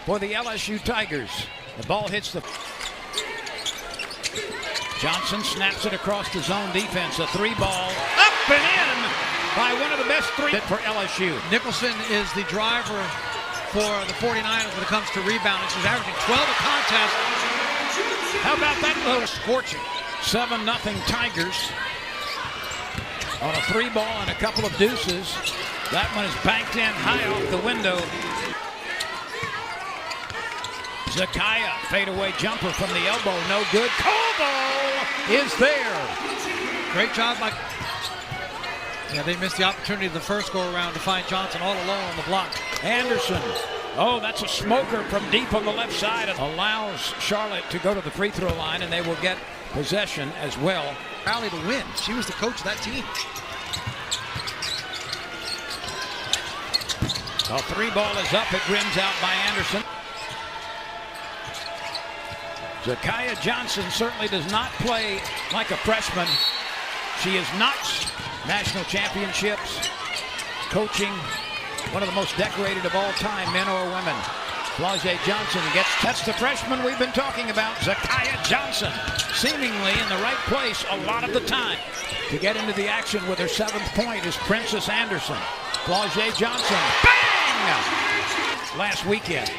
for the LSU Tigers. The ball hits the... Johnson snaps it across the zone defense. A three ball up and in by one of the best three for LSU. Nicholson is the driver for the 49ers when it comes to rebounding. She's averaging 12 a contest. How about that little scorching? 7-0 Tigers on a three ball and a couple of deuces. That one is banked in high off the window. Zakaya, fadeaway jumper from the elbow, no good. Koval is there. Great job by... Yeah, they missed the opportunity the first go-around to find Johnson all alone on the block. Anderson. Oh, that's a smoker from deep on the left side. Allows Charlotte to go to the free throw line, and they will get possession as well. Rally to win. She was the coach of that team. The three ball is up. It rims out by Anderson. Zakaya Johnson certainly does not play like a freshman. She is not national championships, coaching one of the most decorated of all time, men or women. Flau'jae Johnson that's the freshman we've been talking about, Zakaya Johnson, seemingly in the right place a lot of the time. To get into the action with her 7th point is Princess Anderson. Flau'jae Johnson, bang! Last weekend.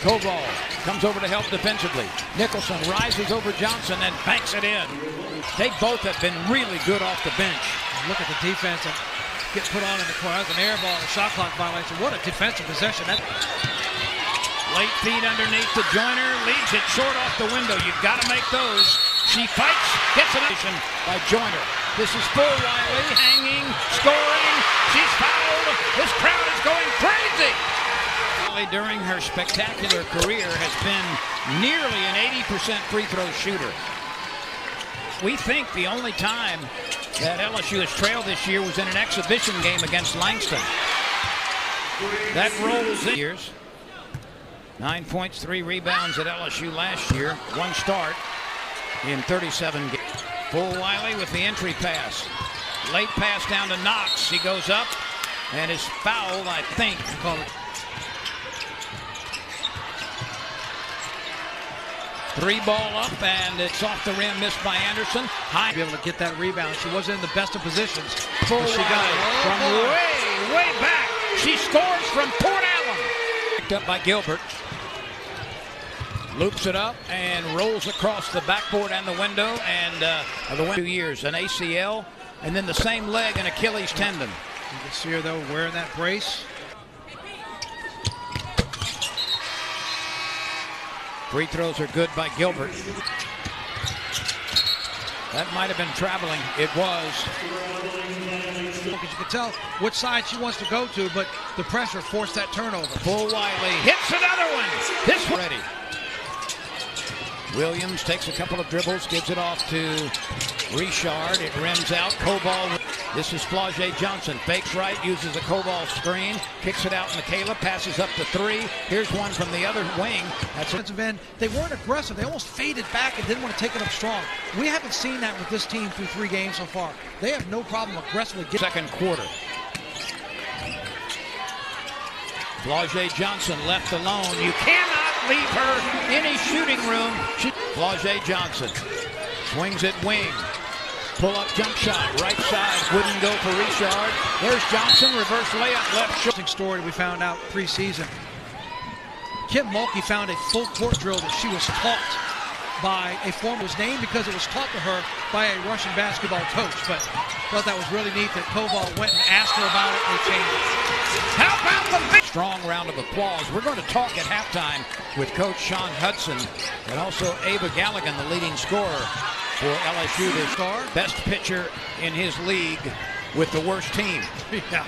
Koval comes over to help defensively. Nicholson rises over Johnson and banks it in. They both have been really good off the bench. Look at the defense and get put on in the corner. That's an air ball, a shot clock violation. What a defensive possession. Late feed underneath to Joyner, leads it short off the window. You've got to make those. She fights, gets an action by Joyner. This is full Wiley, hanging, scoring. She's fouled. This crowd is going crazy. During her spectacular career has been nearly an 80% free throw shooter. We think the only time that LSU has trailed this year was in an exhibition game against Langston. That rolls in years. 9 points, 3 rebounds at LSU last year. 1 start in 37 games. Full Wiley with the entry pass. Late pass down to Knox. He goes up and is fouled, I think. Three ball up, and it's off the rim, missed by Anderson. High. Be able to get that rebound. She wasn't in the best of positions. Full she got it from way back. She scores from Port Allen. Picked up by Gilbert. Loops it up and rolls across the backboard and the window. And the 2 years, an ACL, and then the same leg, an Achilles tendon. You can see her, though, wearing that brace. Free throws are good by Gilbert. That might have been traveling. It was. Because you can tell which side she wants to go to, but the pressure forced that turnover. Full Wiley hits another one. This one ready. Williams takes a couple of dribbles, gives it off to Richard. It rims out. Koval. This is Flau'jae Johnson. Fakes right, uses a Koval screen, kicks it out. Michaela passes up to 3. Here's one from the other wing. That's defensive end. They weren't aggressive. They almost faded back and didn't want to take it up strong. We haven't seen that with this team through 3 games so far. They have no problem aggressively getting. Second quarter. Flau'jae Johnson left alone. You cannot leave her any shooting room. Flau'jae Johnson swings it wing. Pull-up jump shot, right side, wouldn't go for Richard. There's Johnson, reverse layup, left short. Story we found out preseason. Kim Mulkey found a full court drill that she was taught by a former. Was named because it was taught to her by a Russian basketball coach. But I thought that was really neat that Koval went and asked her about it and they changed it. How about the big strong round of applause? We're going to talk at halftime with Coach Sean Hudson and also Ava Galligan, the leading scorer for LSU, the star, best pitcher in his league with the worst team. Yeah.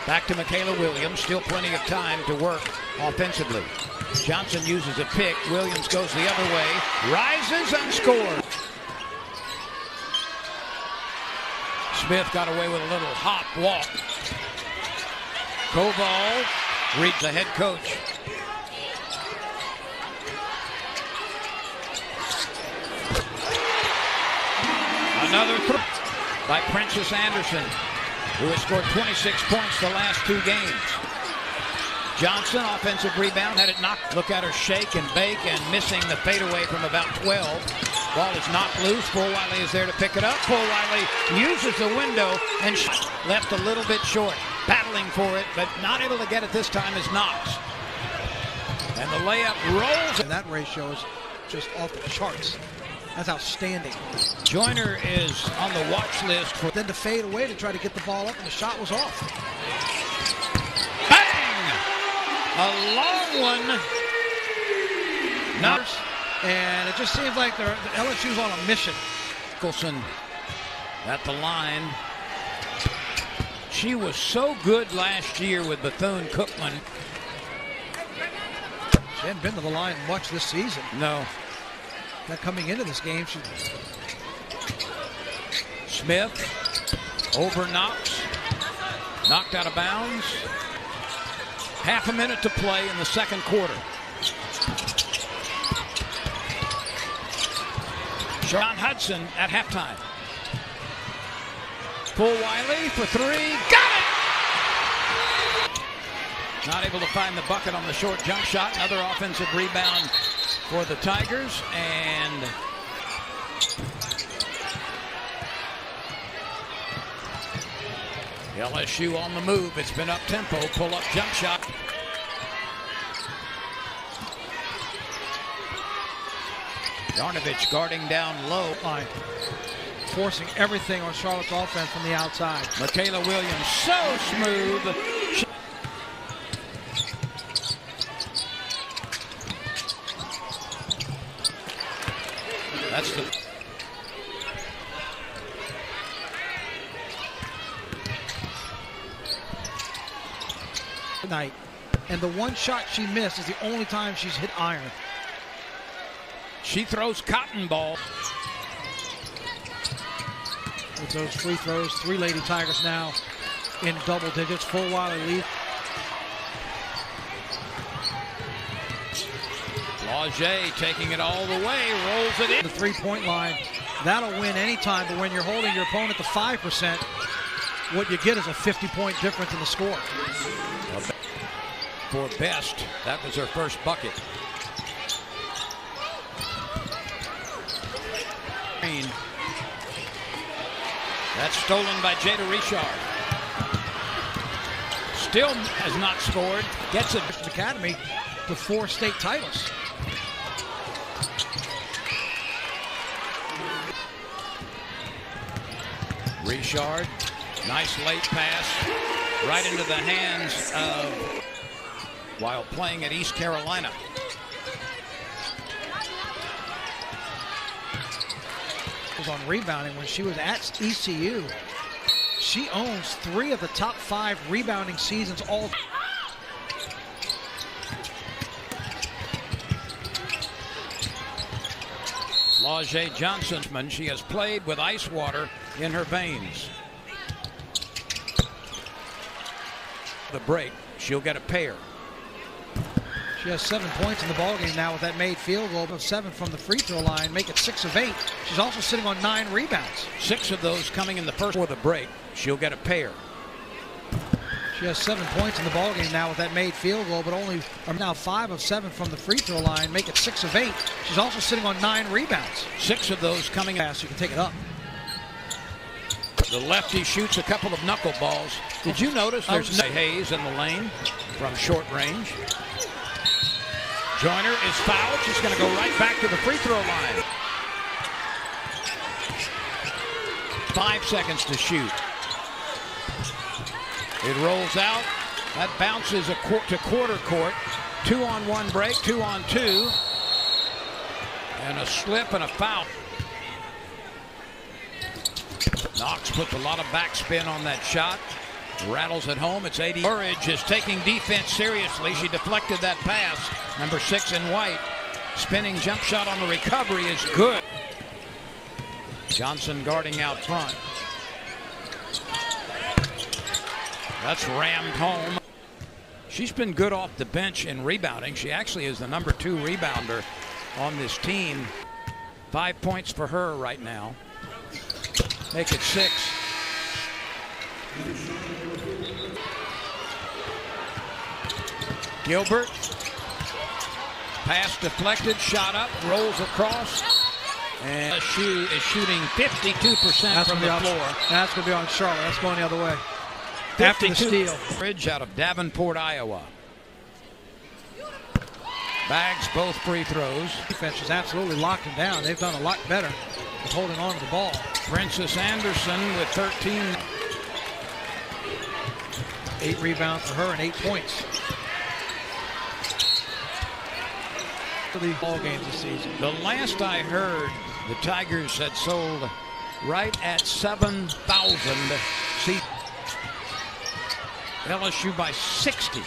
Back to Michaela Williams, still plenty of time to work offensively. Johnson uses a pick, Williams goes the other way, rises and scores. Smith got away with a little hop walk. Koval reads the head coach. Another throw by Princess Anderson. who has scored 26 points the last 2 games. Johnson, offensive rebound, had it knocked. Look at her shake and bake and missing the fadeaway from about 12. Ball is knocked loose. Fulwiley is there to pick it up. Fulwiley uses the window and left a little bit short. Battling for it, but not able to get it this time is Knox. And the layup rolls. And that ratio is just off the charts. That's outstanding. Joyner is on the watch list for then to fade away to try to get the ball up, and the shot was off. Bang! A long one. Knox. And it just seems like the LSU's on a mission. Nicholson at the line. She was so good last year with Bethune-Cookman. She hadn't been to the line much this season. No. That coming into this game, Smith over Knox. Knocked out of bounds. Half a minute to play in the second quarter. Sean Hudson at halftime. Fulwiley for 3. Got it! Not able to find the bucket on the short jump shot. Another offensive rebound for the Tigers. And LSU on the move. It's been up tempo. Pull up jump shot. Yarnovich guarding down low. Forcing everything on Charlotte's offense from the outside. Michaela Williams, so smooth. That's the night. And the one shot she missed is the only time she's hit iron. She throws cotton ball. With those free throws, 3 Lady Tigers now in double digits. Fulwiley lead. Laje taking it all the way, rolls it in. The 3-point line, that'll win anytime, but when you're holding your opponent to 5%, what you get is a 50-point difference in the score. For Best, that was her first bucket. That's stolen by Jada Richard. Still has not scored. Gets it. Academy to 4 state titles. Richard, nice late pass right into the hands of, while playing at East Carolina. On rebounding when she was at ECU. She owns 3 of the top 5 rebounding seasons all. Laje Johnson, she has played with ice water in her veins. The break, she'll get a pair. She has 7 points in the ballgame now with that made field goal of 7 from the free throw line, make it 6 of 8. She's also sitting on 9 rebounds. 6 of those coming in the first for the break. She'll get a pair. She has 7 points in the ballgame now with that made field goal, but only now 5 of 7 from the free throw line, make it 6 of 8. She's also sitting on 9 rebounds. 6 of those coming in. You can take it up. The lefty shoots a couple of knuckleballs. Did you notice there's no Hayes in the lane from short range? Joyner is fouled. She's going to go right back to the free throw line. 5 seconds to shoot. It rolls out. That bounces to quarter court. 2-on-1 break, 2-on-2. And a slip and a foul. Knox puts a lot of backspin on that shot. Rattles it home. It's 80. Burridge is taking defense seriously. She deflected that pass. Number 6 in white. Spinning jump shot on the recovery is good. Johnson guarding out front. That's rammed home. She's been good off the bench in rebounding. She actually is the number 2 rebounder on this team. 5 points for her right now. Make it 6. Gilbert. Pass deflected, shot up, rolls across. And LSU is shooting 52% from the floor. That's going to be on Charlotte. That's going the other way. After the steal. Bridge out of Davenport, Iowa. Bags both free throws. Defense has absolutely locked him down. They've done a lot better with holding on to the ball. Princess Anderson with 13. 8 rebounds for her and 8 points. For the ball games this season. The last I heard, the Tigers had sold right at 7,000 seats. LSU by 60.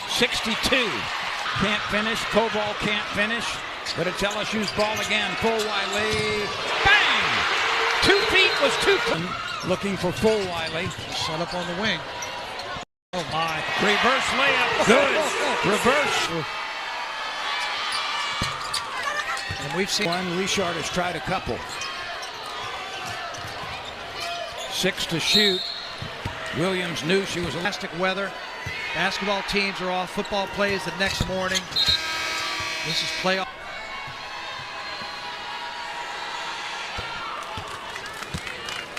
62. Can't finish. Koval can't finish. But it's LSU's ball again. Full Wiley. Bang! 2 feet was too. Looking for Full Wiley. Set up on the wing. Oh my. Reverse layup. Good. Reverse. And we've seen one. Richard has tried a couple. 6 to shoot. Williams knew she was elastic weather. Basketball teams are off. Football plays the next morning. This is playoff.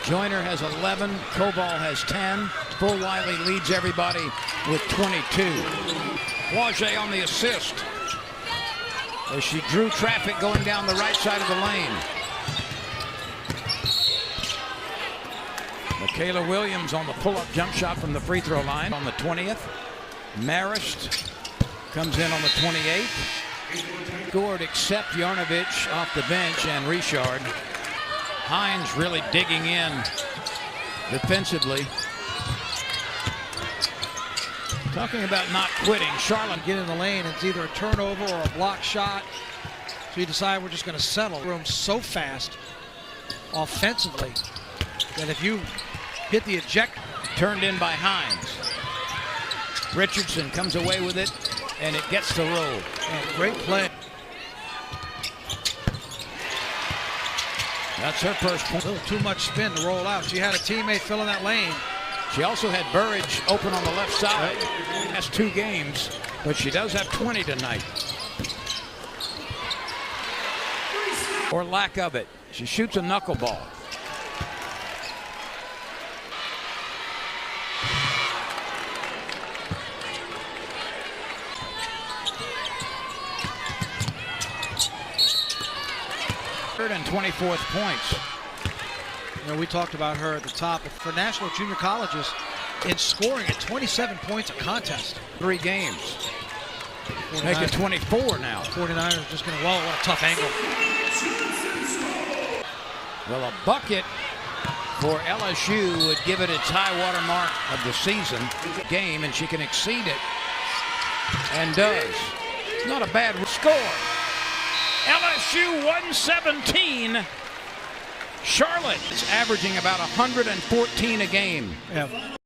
Joyner has 11. Koval has 10. Full Wiley leads everybody with 22. Poirier on the assist as she drew traffic going down the right side of the lane. Michaela Williams on the pull-up jump shot from the free throw line on the 20th. Marist comes in on the 28th. Scored except Yarnovich off the bench and Richard. Hines really digging in defensively. Talking about not quitting. Charlotte get in the lane. It's either a turnover or a block shot. So you decide we're just going to settle. Room so fast offensively that if you hit the eject. Turned in by Hines. Richardson comes away with it, and it gets the roll. Oh, great play. That's her first point. A little too much spin to roll out. She had a teammate filling that lane. She also had Burridge open on the left side. Has 2 games, but she does have 20 tonight. Or lack of it. She shoots a knuckleball. And 24th points. You know, we talked about her at the top. For national junior colleges, in scoring at 27 points a contest. 3 games. Make it 24 now. 49ers just going to, well, what a tough angle. Well, a bucket for LSU would give it its high water mark of the season game, and she can exceed it, and does. Not a bad score. LSU 117. Charlotte is averaging about 114 a game. Yeah.